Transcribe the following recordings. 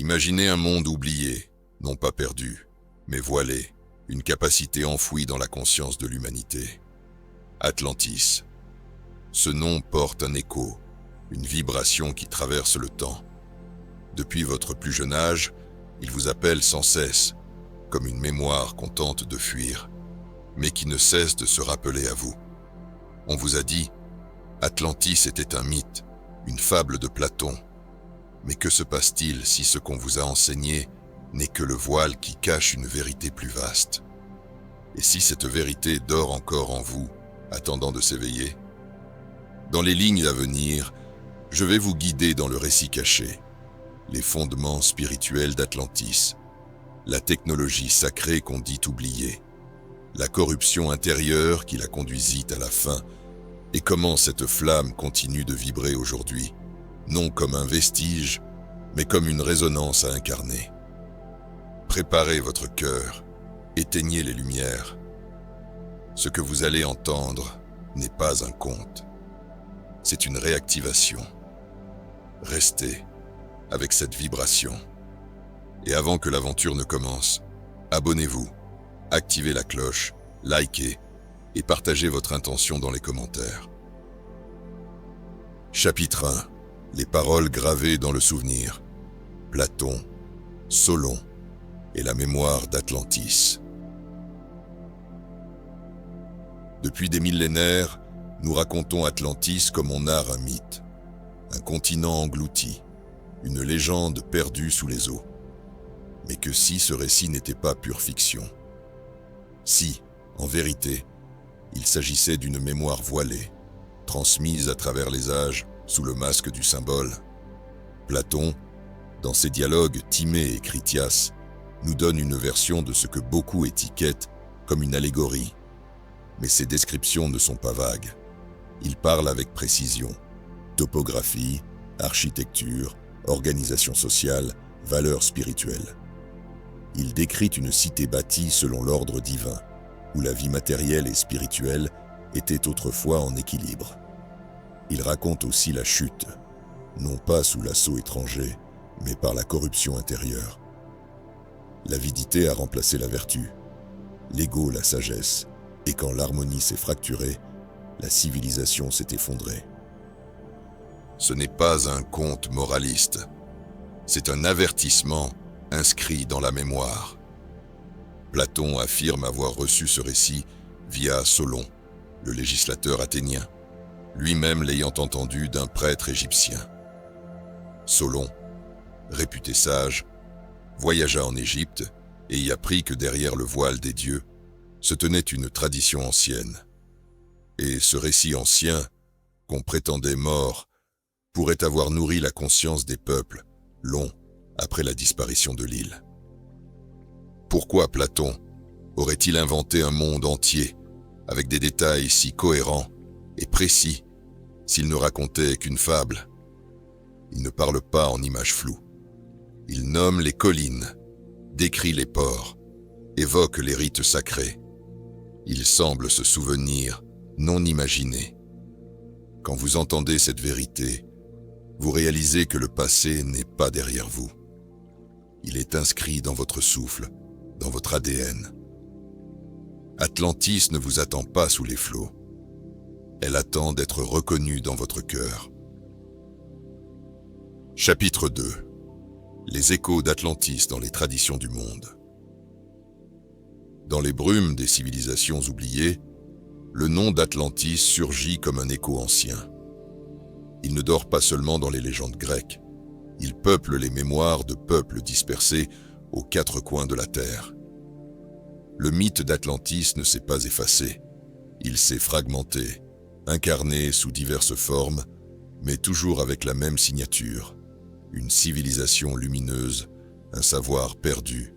Imaginez un monde oublié, non pas perdu, mais voilé, une capacité enfouie dans la conscience de l'humanité. Atlantis. Ce nom porte un écho, une vibration qui traverse le temps. Depuis votre plus jeune âge, il vous appelle sans cesse, comme une mémoire qu'on tente de fuir, mais qui ne cesse de se rappeler à vous. On vous a dit, Atlantis était un mythe, une fable de Platon. Mais que se passe-t-il si ce qu'on vous a enseigné n'est que le voile qui cache une vérité plus vaste? Et si cette vérité dort encore en vous, attendant de s'éveiller? Dans les lignes à venir, je vais vous guider dans le récit caché, les fondements spirituels d'Atlantis, la technologie sacrée qu'on dit oublier, la corruption intérieure qui la conduisit à la fin, et comment cette flamme continue de vibrer aujourd'hui, non comme un vestige, mais comme une résonance à incarner. Préparez votre cœur, éteignez les lumières. Ce que vous allez entendre n'est pas un conte, c'est une réactivation. Restez avec cette vibration. Et avant que l'aventure ne commence, abonnez-vous, activez la cloche, likez et partagez votre intention dans les commentaires. Chapitre 1. Les paroles gravées dans le souvenir. Platon, Solon et la mémoire d'Atlantis. Depuis des millénaires, nous racontons Atlantis comme on narre un mythe, un continent englouti, une légende perdue sous les eaux. Mais que si ce récit n'était pas pure fiction? Si, en vérité, il s'agissait d'une mémoire voilée, transmise à travers les âges sous le masque du symbole. Platon, dans ses dialogues Timée et Critias, nous donne une version de ce que beaucoup étiquettent comme une allégorie. Mais ces descriptions ne sont pas vagues. Il parle avec précision. Topographie, architecture, organisation sociale, valeurs spirituelles. Il décrit une cité bâtie selon l'ordre divin, où la vie matérielle et spirituelle étaient autrefois en équilibre. Il raconte aussi la chute, non pas sous l'assaut étranger, mais par la corruption intérieure. L'avidité a remplacé la vertu, l'ego la sagesse, et quand l'harmonie s'est fracturée, la civilisation s'est effondrée. Ce n'est pas un conte moraliste, c'est un avertissement inscrit dans la mémoire. Platon affirme avoir reçu ce récit via Solon, le législateur athénien, lui-même l'ayant entendu d'un prêtre égyptien. Solon, réputé sage, voyagea en Égypte et y apprit que derrière le voile des dieux se tenait une tradition ancienne. Et ce récit ancien, qu'on prétendait mort, pourrait avoir nourri la conscience des peuples, long après la disparition de l'île. Pourquoi Platon aurait-il inventé un monde entier, avec des détails si cohérents et précis, s'il ne racontait qu'une fable? Il ne parle pas en images floues. Il nomme les collines, décrit les ports, évoque les rites sacrés. Il semble se souvenir non imaginé. Quand vous entendez cette vérité, vous réalisez que le passé n'est pas derrière vous. Il est inscrit dans votre souffle, dans votre ADN. Atlantis ne vous attend pas sous les flots. Elle attend d'être reconnue dans votre cœur. Chapitre 2. Les échos d'Atlantis dans les traditions du monde. Dans les brumes des civilisations oubliées, le nom d'Atlantis surgit comme un écho ancien. Il ne dort pas seulement dans les légendes grecques, il peuple les mémoires de peuples dispersés aux quatre coins de la terre. Le mythe d'Atlantis ne s'est pas effacé, il s'est fragmenté, incarné sous diverses formes, mais toujours avec la même signature, une civilisation lumineuse, un savoir perdu,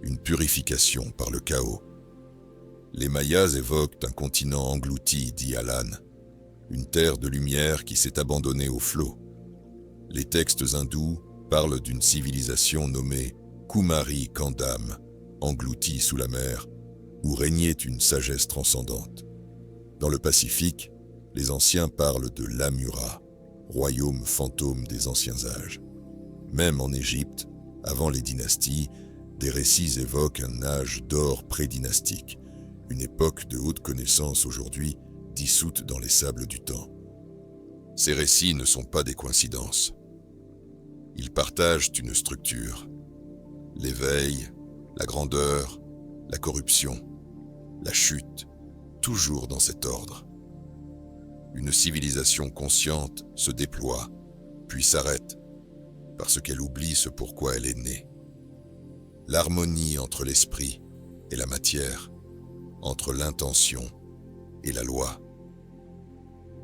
une purification par le chaos. Les Mayas évoquent un continent englouti, dit Alan, une terre de lumière qui s'est abandonnée au flot. Les textes hindous parlent d'une civilisation nommée Kumari Kandam, engloutie sous la mer, où régnait une sagesse transcendante. Dans le Pacifique, les anciens parlent de l'Amura, royaume fantôme des anciens âges. Même en Égypte, Avant les dynasties, des récits évoquent un âge d'or prédynastique, une époque de haute connaissance aujourd'hui dissoute dans les sables du temps. Ces récits ne sont pas des coïncidences. Ils partagent une structure. L'éveil, la grandeur, la corruption, la chute, toujours dans cet ordre. Une civilisation consciente se déploie, puis s'arrête, parce qu'elle oublie ce pourquoi elle est née. L'harmonie entre l'esprit et la matière, entre l'intention et la loi.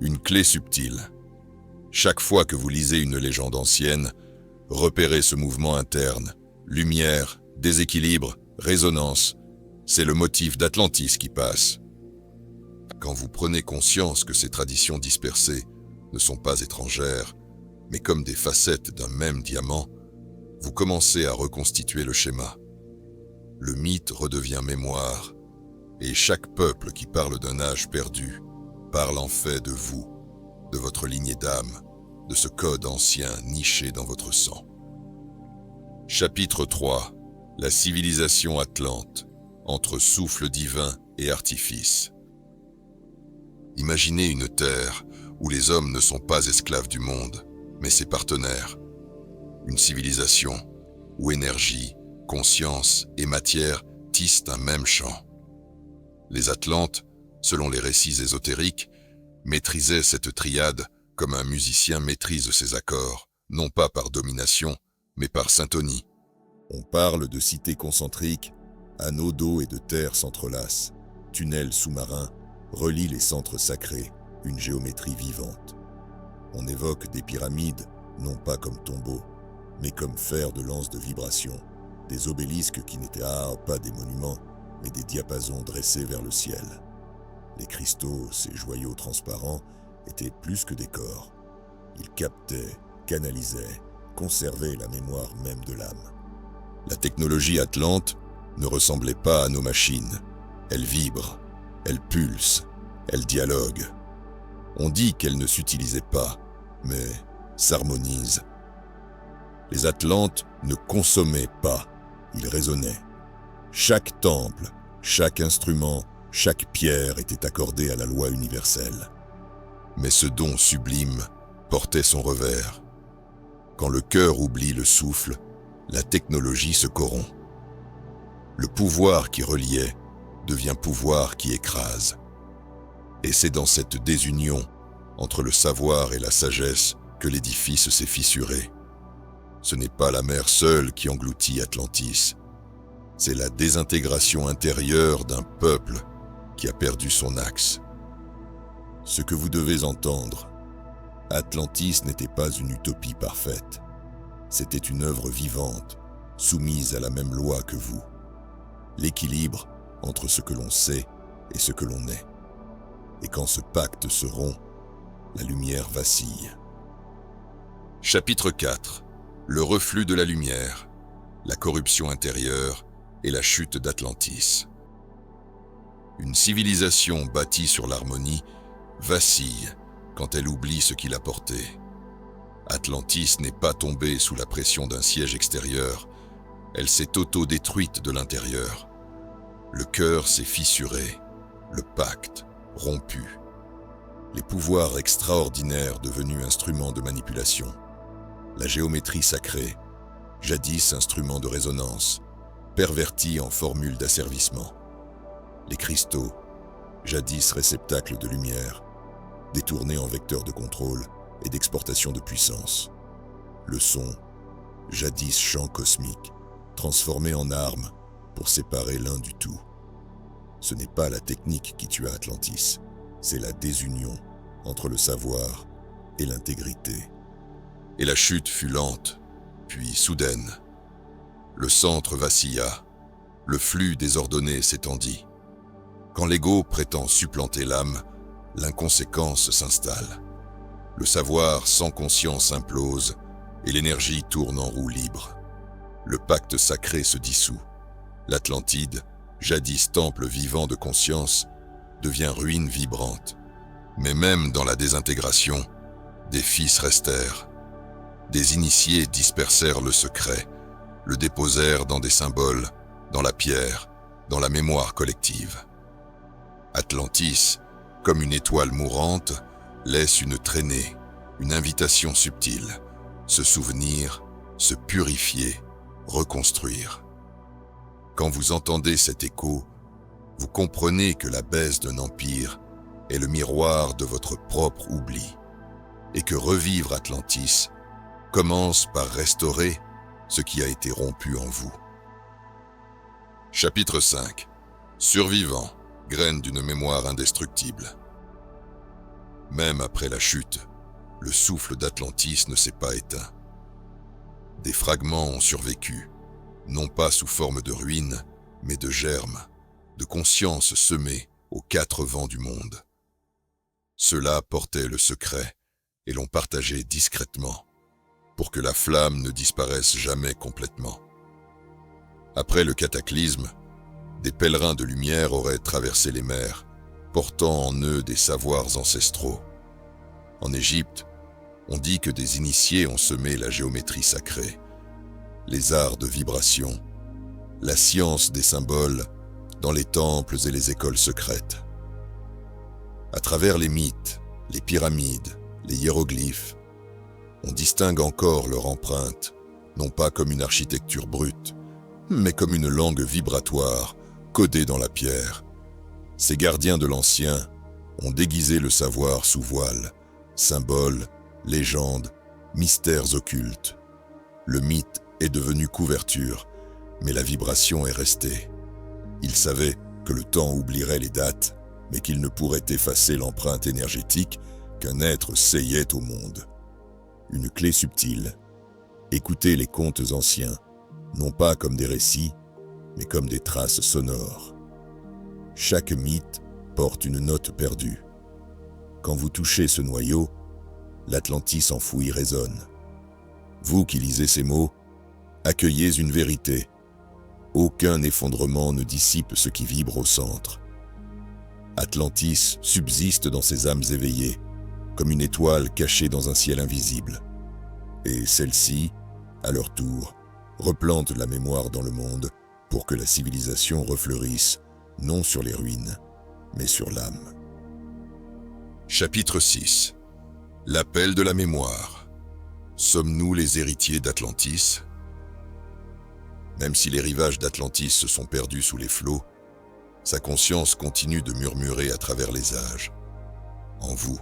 Une clé subtile. Chaque fois que vous lisez une légende ancienne, repérez ce mouvement interne, lumière, déséquilibre, résonance. C'est le motif d'Atlantis qui passe. Quand vous prenez conscience que ces traditions dispersées ne sont pas étrangères, mais comme des facettes d'un même diamant, vous commencez à reconstituer le schéma. Le mythe redevient mémoire, et chaque peuple qui parle d'un âge perdu parle en fait de vous, de votre lignée d'âme, de ce code ancien niché dans votre sang. Chapitre 3. La civilisation atlante, entre souffle divin et artifice. Imaginez une terre où les hommes ne sont pas esclaves du monde, mais ses partenaires. Une civilisation où énergie, conscience et matière tissent un même chant. Les Atlantes, selon les récits ésotériques, maîtrisaient cette triade comme un musicien maîtrise ses accords, non pas par domination, mais par syntonie. On parle de cités concentriques, anneaux d'eau et de terre s'entrelacent, tunnels sous-marins relient les centres sacrés, une géométrie vivante. On évoque des pyramides, non pas comme tombeaux, mais comme fers de lance de vibration, des obélisques qui n'étaient pas des monuments, mais des diapasons dressés vers le ciel. Les cristaux, ces joyaux transparents, étaient plus que des corps. Ils captaient, canalisaient, conservaient la mémoire même de l'âme. La technologie atlante ne ressemblait pas à nos machines. Elle vibre, elle pulse, elle dialogue. On dit qu'elle ne s'utilisait pas, mais s'harmonise. Les Atlantes ne consommaient pas, ils résonnaient. Chaque temple, chaque instrument, chaque pierre était accordée à la loi universelle. Mais ce don sublime portait son revers. Quand le cœur oublie le souffle, la technologie se corrompt. Le pouvoir qui reliait devient pouvoir qui écrase. Et c'est dans cette désunion entre le savoir et la sagesse que l'édifice s'est fissuré. Ce n'est pas la mer seule qui engloutit Atlantis. C'est la désintégration intérieure d'un peuple qui a perdu son axe. Ce que vous devez entendre, Atlantis n'était pas une utopie parfaite. C'était une œuvre vivante, soumise à la même loi que vous. L'équilibre entre ce que l'on sait et ce que l'on est. Et quand ce pacte se rompt, la lumière vacille. Chapitre 4. Le reflux de la lumière, la corruption intérieure et la chute d'Atlantis. Une civilisation bâtie sur l'harmonie vacille quand elle oublie ce qui l'a portée. Atlantis n'est pas tombée sous la pression d'un siège extérieur, elle s'est auto-détruite de l'intérieur. Le cœur s'est fissuré, le pacte rompu. Les pouvoirs extraordinaires devenus instruments de manipulation. La géométrie sacrée, jadis instrument de résonance, pervertie en formule d'asservissement. Les cristaux, jadis réceptacles de lumière, détournés en vecteurs de contrôle et d'exportation de puissance. Le son, jadis chant cosmique, transformé en arme pour séparer l'un du tout. Ce n'est pas la technique qui tua Atlantis, c'est la désunion entre le savoir et l'intégrité. Et la chute fut lente, puis soudaine. Le centre vacilla, le flux désordonné s'étendit. Quand l'ego prétend supplanter l'âme, l'inconséquence s'installe. Le savoir sans conscience implose et l'énergie tourne en roue libre. Le pacte sacré se dissout. L'Atlantide, jadis temple vivant de conscience, devient ruine vibrante. Mais même dans la désintégration, des fils restèrent. Des initiés dispersèrent le secret, le déposèrent dans des symboles, dans la pierre, dans la mémoire collective. Atlantis, comme une étoile mourante, laisse une traînée, une invitation subtile, se souvenir, se purifier, reconstruire. Quand vous entendez cet écho, vous comprenez que la baisse d'un empire est le miroir de votre propre oubli, et que revivre Atlantis commence par restaurer ce qui a été rompu en vous. Chapitre 5. Survivant, graine d'une mémoire indestructible. Même après la chute, le souffle d'Atlantis ne s'est pas éteint. Des fragments ont survécu, non pas sous forme de ruines, mais de germes, de conscience semées aux quatre vents du monde. Ceux-là portaient le secret et l'ont partagé discrètement, pour que la flamme ne disparaisse jamais complètement. Après le cataclysme, des pèlerins de lumière auraient traversé les mers, portant en eux des savoirs ancestraux. En Égypte, on dit que des initiés ont semé la géométrie sacrée, les arts de vibration, la science des symboles dans les temples et les écoles secrètes. À travers les mythes, les pyramides, les hiéroglyphes, on distingue encore leur empreinte, non pas comme une architecture brute, mais comme une langue vibratoire codée dans la pierre. Ces gardiens de l'ancien ont déguisé le savoir sous voile, symboles, légendes, mystères occultes. Le mythe est devenu couverture, mais la vibration est restée. Ils savaient que le temps oublierait les dates, mais qu'il ne pourrait effacer l'empreinte énergétique qu'un être seyait au monde. Une clé subtile. Écoutez les contes anciens, non pas comme des récits, mais comme des traces sonores. Chaque mythe porte une note perdue. Quand vous touchez ce noyau, l'Atlantis enfoui résonne. Vous qui lisez ces mots, accueillez une vérité. Aucun effondrement ne dissipe ce qui vibre au centre. Atlantis subsiste dans ces âmes éveillées, comme une étoile cachée dans un ciel invisible. Et celles-ci, à leur tour, replantent la mémoire dans le monde pour que la civilisation refleurisse, non sur les ruines, mais sur l'âme. Chapitre 6. L'appel de la mémoire. Sommes-nous les héritiers d'Atlantis ? Même si les rivages d'Atlantis se sont perdus sous les flots, sa conscience continue de murmurer à travers les âges. En vous,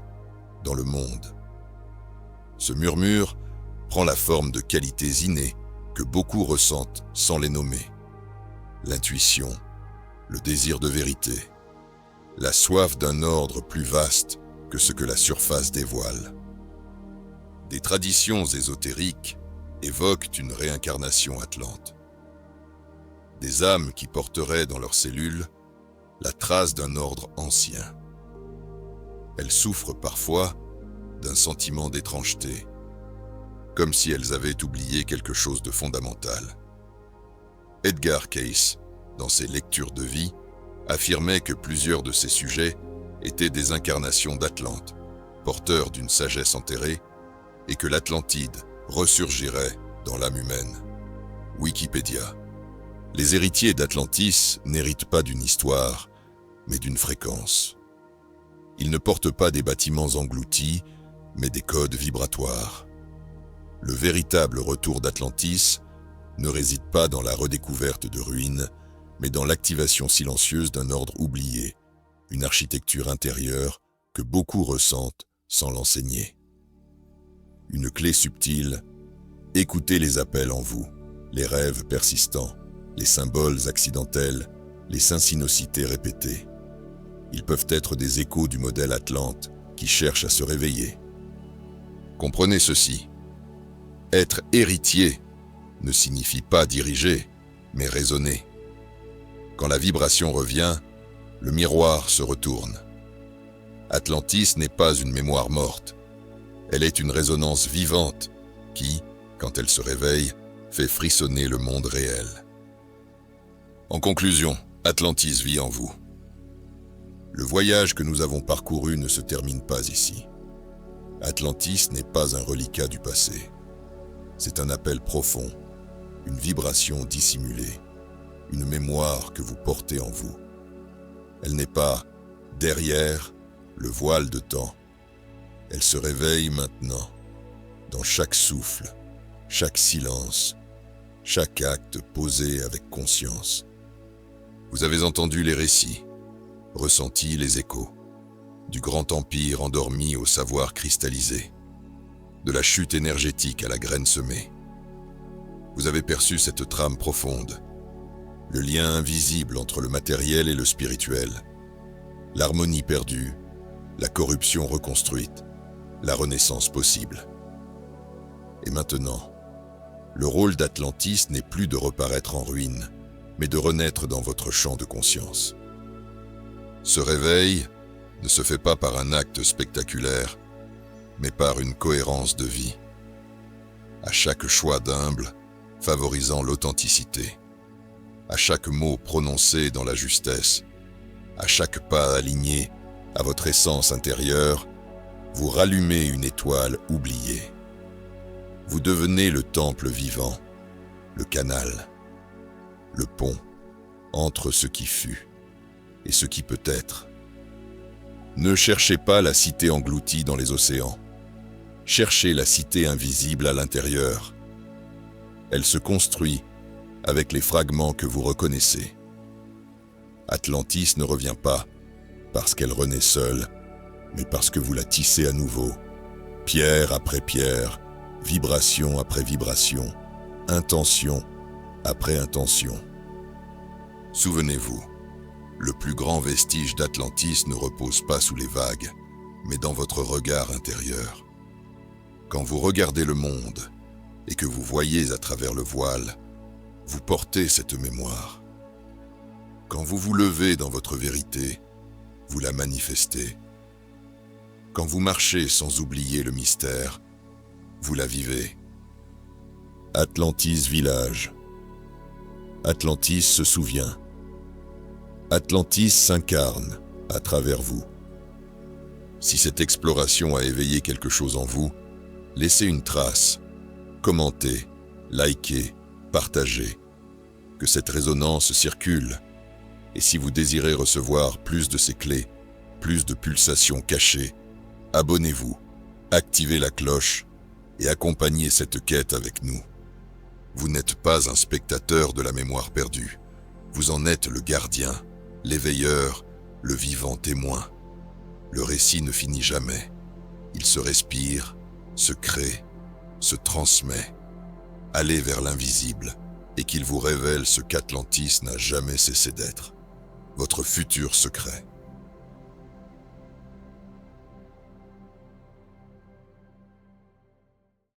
dans le monde. Ce murmure prend la forme de qualités innées que beaucoup ressentent sans les nommer. L'intuition, le désir de vérité, la soif d'un ordre plus vaste que ce que la surface dévoile. Des traditions ésotériques évoquent une réincarnation atlante. Des âmes qui porteraient dans leurs cellules la trace d'un ordre ancien. Elles souffrent parfois d'un sentiment d'étrangeté, comme si elles avaient oublié quelque chose de fondamental. Edgar Cayce, dans ses lectures de vie, affirmait que plusieurs de ces sujets étaient des incarnations d'Atlante, porteurs d'une sagesse enterrée, et que l'Atlantide ressurgirait dans l'âme humaine. Wikipédia. Les héritiers d'Atlantis n'héritent pas d'une histoire, mais d'une fréquence. Ils ne portent pas des bâtiments engloutis, mais des codes vibratoires. Le véritable retour d'Atlantis ne réside pas dans la redécouverte de ruines, mais dans l'activation silencieuse d'un ordre oublié, une architecture intérieure que beaucoup ressentent sans l'enseigner. Une clé subtile, écoutez les appels en vous, les rêves persistants, les symboles accidentels, les synchronicités répétées. Ils peuvent être des échos du modèle Atlante qui cherche à se réveiller. Comprenez ceci. Être héritier ne signifie pas diriger, mais raisonner. Quand la vibration revient, le miroir se retourne. Atlantis n'est pas une mémoire morte. Elle est une résonance vivante qui, quand elle se réveille, fait frissonner le monde réel. En conclusion, Atlantis vit en vous. Le voyage que nous avons parcouru ne se termine pas ici. Atlantis n'est pas un reliquat du passé. C'est un appel profond, une vibration dissimulée, une mémoire que vous portez en vous. Elle n'est pas derrière le voile de temps. Elle se réveille maintenant, dans chaque souffle, chaque silence, chaque acte posé avec conscience. Vous avez entendu les récits, ressenti les échos, du grand empire endormi au savoir cristallisé, de la chute énergétique à la graine semée. Vous avez perçu cette trame profonde, le lien invisible entre le matériel et le spirituel, l'harmonie perdue, la corruption reconstruite, la renaissance possible. Et maintenant, le rôle d'Atlantis n'est plus de reparaître en ruine, mais de renaître dans votre champ de conscience. Ce réveil ne se fait pas par un acte spectaculaire, mais par une cohérence de vie. À chaque choix d'humble, favorisant l'authenticité, à chaque mot prononcé dans la justesse, à chaque pas aligné à votre essence intérieure, vous rallumez une étoile oubliée. Vous devenez le temple vivant, le canal, le pont entre ce qui fut et ce qui peut être. Ne cherchez pas la cité engloutie dans les océans. Cherchez la cité invisible à l'intérieur. Elle se construit avec les fragments que vous reconnaissez. Atlantis ne revient pas parce qu'elle renaît seule, mais parce que vous la tissez à nouveau, pierre après pierre, vibration après vibration, intention après intention. Souvenez-vous, le plus grand vestige d'Atlantis ne repose pas sous les vagues, mais dans votre regard intérieur. Quand vous regardez le monde et que vous voyez à travers le voile, vous portez cette mémoire. Quand vous vous levez dans votre vérité, vous la manifestez. Quand vous marchez sans oublier le mystère, vous la vivez. Atlantis Village. Atlantis se souvient. Atlantis s'incarne à travers vous. Si cette exploration a éveillé quelque chose en vous, laissez une trace. Commentez, likez, partagez. Que cette résonance circule. Et si vous désirez recevoir plus de ces clés, plus de pulsations cachées, abonnez-vous, activez la cloche et accompagnez cette quête avec nous. Vous n'êtes pas un spectateur de la mémoire perdue. Vous en êtes le gardien, l'éveilleur, le vivant témoin. Le récit ne finit jamais. Il se respire, se crée, se transmet. Allez vers l'invisible et qu'il vous révèle ce qu'Atlantis n'a jamais cessé d'être. Votre futur secret.